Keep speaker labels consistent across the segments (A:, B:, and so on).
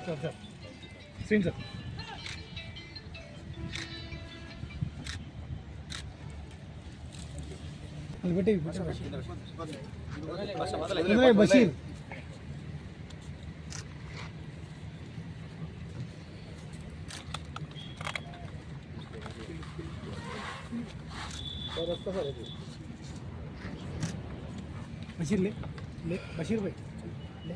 A: Sir scene sir Bashir Bashir ले ले बशीर भाई ले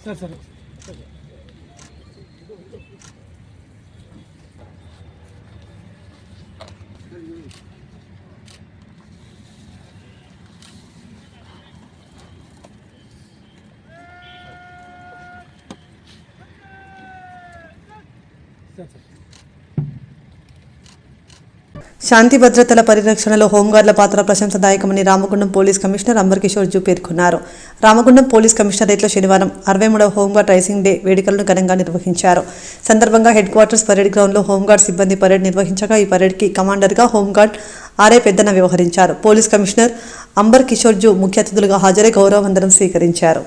A: सर सर सर सर
B: శాంతి భద్రతల పరిరక్షణలో హోంగార్డుల పాత్ర ప్రశంసదాయకమని Ramagundam police commissioner amber Kishore Jha పేర్కొన్నారు. రామగుండం పోలీస్ కమిషనరేట్లో శనివారం 63వ హోంగార్డ్ రైజింగ్ డే వేడుకలను ఘనంగా నిర్వహించారు. సందర్భంగా హెడ్ క్వార్టర్స్ పరేడ్ గ్రౌండ్లో హోంగార్డ్ సిబ్బంది పరేడ్ నిర్వహించగా ఈ పరేడ్కి కమాండర్గా హోంగార్డ్ ఆర్ఏ పెద్దన వ్యవహరించారు. పోలీస్ కమిషనర్ అంబర్ కిషోర్ జూ ముఖ్య అతిథులుగా హాజరై గౌరవ వందనం స్వీకరించారు.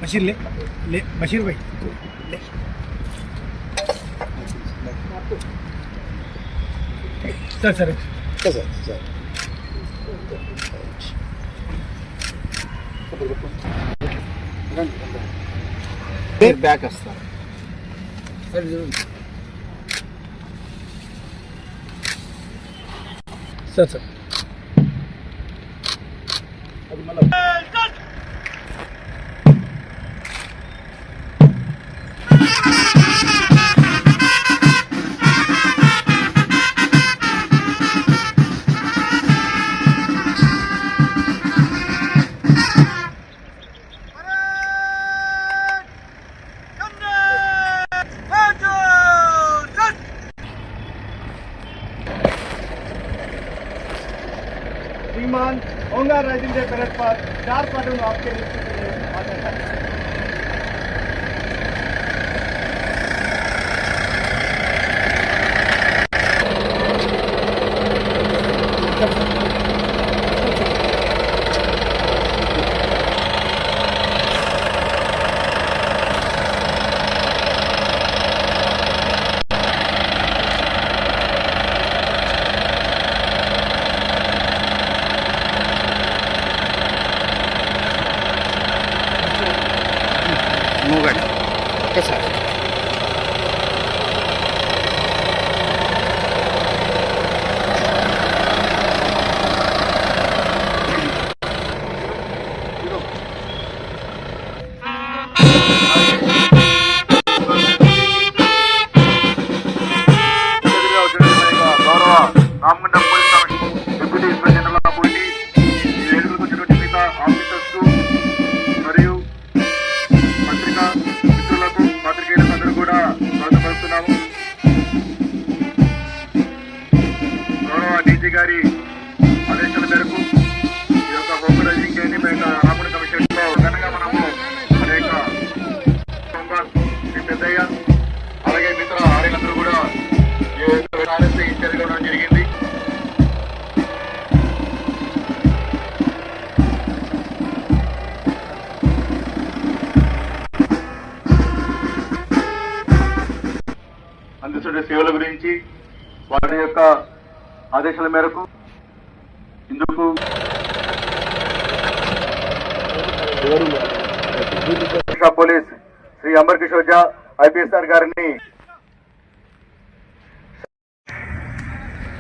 A: बशीर ले ले बशीर भाई ले सर सर सर बैक असता सर सर सर अभी मतलब श्रीमान होंगार्ड राइजिंग डे परेड पर 4 प्लाटून आपके लिए Ramagundam police commissioner deputy inspector general of police ఈ వేడుకలకు వచ్చినటువంటి మిగతా ఆఫీసర్స్ మరియు పత్రికా మిత్రులకు పాత్రికేయులకు అందరూ కూడా స్వాగతపరుస్తున్నాము. గౌరవ డీజీ గారి ఆదేశాల మేరకు ఈ యొక్క హోంగార్డ్ రైజింగ్ డేని రామగుండం కమిషనర్లో ఘనంగా మనము అనేక పెద్దయ్య అలాగే మిగతా ఆర్యలందరూ కూడా ఇన్ఛార్జ్ ఇవ్వడం జరిగింది. అందిస్తున్న సేవల గురించి వారి యొక్క ఆదేశాల మేరకు ఇందుకు పోలీస్ శ్రీ అంబర్ కిషోర్ జా ఐపీఎస్ఆర్ గారిని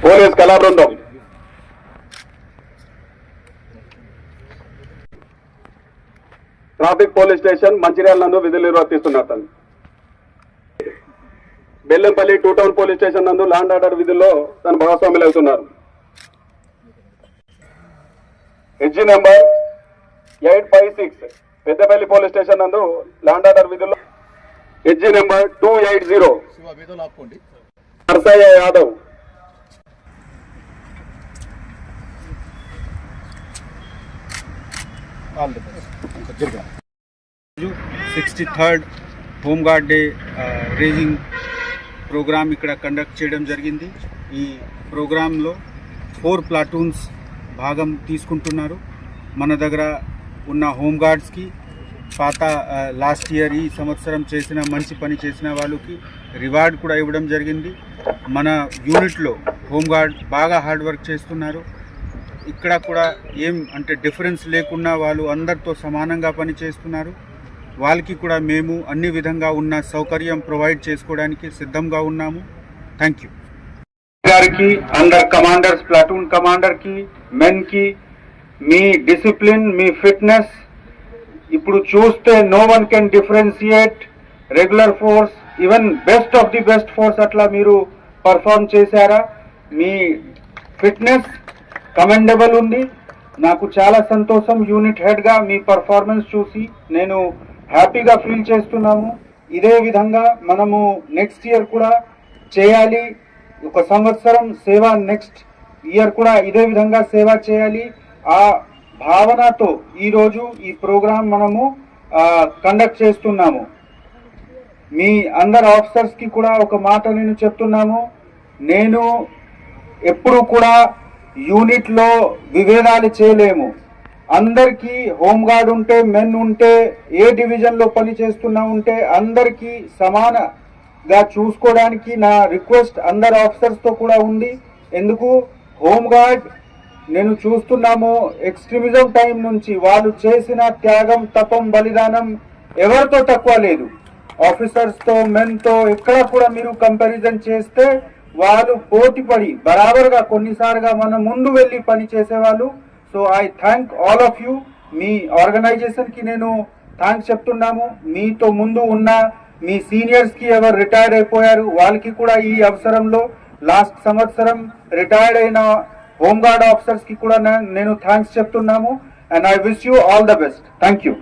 A: పోలీస్ కళా బృందం ట్రాఫిక్ పోలీస్ స్టేషన్ మంచిర్యాల నందు విధులు నిర్వర్తిస్తున్నారు. బెల్లంపల్లి 2 టౌన్ పోలీస్ స్టేషన్ నందు ల్యాండ్ ఆర్డర్ విధుల్లో తన భాగస్వాములు అవుతున్నారు. HG number 856 Peddapalli police station నందు ల్యాండ్ ఆర్డర్ విధుల్లో HG number 280 Narsaiah Yadav
C: 63rd home guard day raising program ఇక్కడ కండక్ట్ చేయడం జరిగింది. ఈ ప్రోగ్రాంలో 4 ప్లాటూన్స్ భాగం తీసుకుంటున్నారు. మన దగ్గర ఉన్న హోమ్ గార్డ్స్కి పాత లాస్ట్ ఇయర్ ఈ సంవత్సరం చేసిన మంచి పని చేసిన వాళ్ళకి రివార్డ్ కూడా ఇవ్వడం జరిగింది. మన యూనిట్లో హోమ్ గార్డ్ బాగా హార్డ్ వర్క్ చేస్తున్నారు. ఇక్కడ కూడా ఏం అంటే డిఫరెన్స్ లేకుండా వాళ్ళు అందరితో సమానంగా పని చేస్తున్నారు. వాళ్ళకి కూడా మేము అన్ని విధంగా ఉన్న సౌకర్యం ప్రొవైడ్ చేసుకోవడానికి సిద్ధంగా ఉన్నాము. థ్యాంక్ యూ
D: గారికి, అండర్ కమాండర్స్, ప్లాటూన్ కమాండర్కి, మెన్కి మీ డిసిప్లిన్, మీ ఫిట్నెస్ ఇప్పుడు చూస్తే no one can differentiate regular force, even best of the best force అట్లా మీరు పర్ఫార్మ్ చేశారా. మీ ఫిట్నెస్ కమెండబుల్ ఉంది. నాకు చాలా సంతోషం యూనిట్ హెడ్గా మీ పర్ఫార్మెన్స్ చూసి నేను హ్యాపీగా ఫీల్ చేస్తున్నాము. ఇదే విధంగా మనము నెక్స్ట్ ఇయర్ కూడా చేయాలి. ఒక సంవత్సరం సేవ, నెక్స్ట్ ఇయర్ కూడా ఇదే విధంగా సేవ చేయాలి. ఆ భావనతో ఈరోజు ఈ ప్రోగ్రాం మనము కండక్ట్ చేస్తున్నాము. మీ అందరు ఆఫీసర్స్కి కూడా ఒక మాట నేను చెప్తున్నాము. నేను ఎప్పుడు కూడా యూనిట్లో విభేదాలు చేయలేము. అందరికీ హోంగార్డ్ ఉంటే, మెన్ ఉంటే, ఏ డివిజన్లో పని చేస్తున్నా ఉంటే అందరికీ సమానంగా చూసుకోవడానికి నా రిక్వెస్ట్ అందరు ఆఫీసర్స్తో కూడా ఉంది. ఎందుకు హోంగార్డ్ నేను చూస్తున్నాము ఎక్స్ట్రీమిజం టైం నుంచి వాళ్ళు చేసిన త్యాగం, తపం, బలిదానం ఎవరితో తక్కువ లేదు. ఆఫీసర్స్తో, మెన్తో ఎక్కడ కూడా మీరు కంపారిజన్ చేస్తే వాళ్ళు పోటీపడి బరాబర్గా కొన్నిసార్లుగా మన ముందు వెళ్ళి పని చేసేవాళ్ళు. So I thank all of you. మీ ఆర్గనైజేషన్కి నేను థ్యాంక్స్ చెప్తున్నాము. మీతో ముందు ఉన్న మీ సీనియర్స్కి ఎవరు రిటైర్డ్ అయిపోయారు వాళ్ళకి కూడా ఈ అవసరంలో లాస్ట్ సంవత్సరం రిటైర్డ్ అయిన హోంగార్డ్ ఆఫీసర్స్కి కూడా నేను థ్యాంక్స్ చెప్తున్నాము. And I wish you all the best. Thank you.